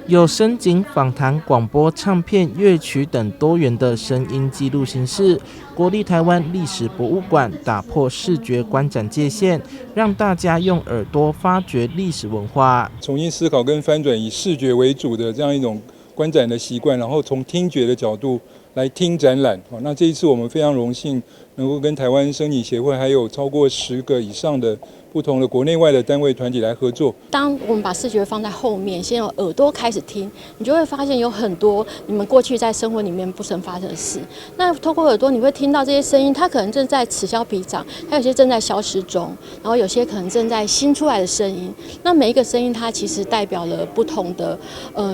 有声景、访谈、广播、唱片、乐曲等多元的声音记录形式。国立台湾历史博物馆打破视觉观展界限，让大家用耳朵发掘历史文化，重新思考跟翻转以视觉为主的这样一种观展的习惯，然后从听觉的角度来听展览。那这一次我们非常荣幸能够跟台湾声影协会还有超过10个以上的不同的国内外的单位团体来合作。当我们把视觉放在后面，先用耳朵开始听，你就会发现有很多你们过去在生活里面不曾发生的事。那透过耳朵，你会听到这些声音，它可能正在此消彼长，还有些正在消失中，然后有些可能正在新出来的声音。那每一个声音，它其实代表了不同的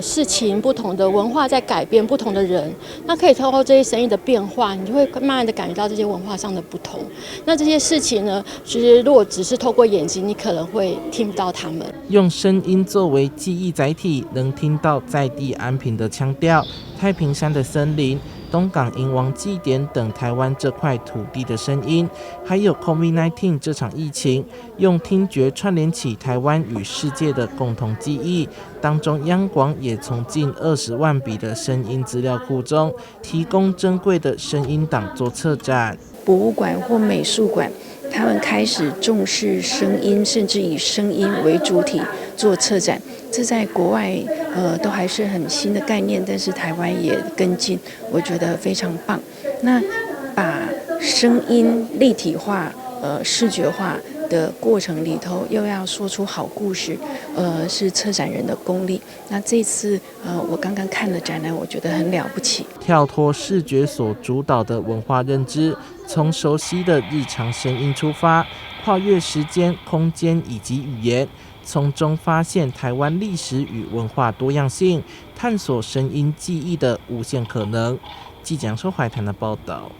事情、不同的文化在改变、不同的人。那可以透过这些声音的变化，你就会慢慢的感觉到这些文化上的不同。那这些事情呢，其实如果只是透过眼睛，你可能会听不到它们。用声音作为记忆载体，能听到在地安平的腔调、太平山的森林、东港迎王祭典等台湾这块土地的声音，还有 COVID-19 这场疫情，用听觉串联起台湾与世界的共同记忆。当中，央广也从近20万笔的声音资料库中，提供珍贵的声音档做策展。博物馆或美术馆，他们开始重视声音，甚至以声音为主体做策展。这在国外都还是很新的概念，但是台湾也跟进，我觉得非常棒。那把声音立体化、视觉化的过程里头，又要说出好故事，是策展人的功力。那这次我刚刚看了展览，我觉得很了不起。跳脱视觉所主导的文化认知，从熟悉的日常声音出发，跨越时间、空间以及语言，从中发现台湾历史与文化多样性，探索声音记忆的无限可能。记者杨怀谈的报道。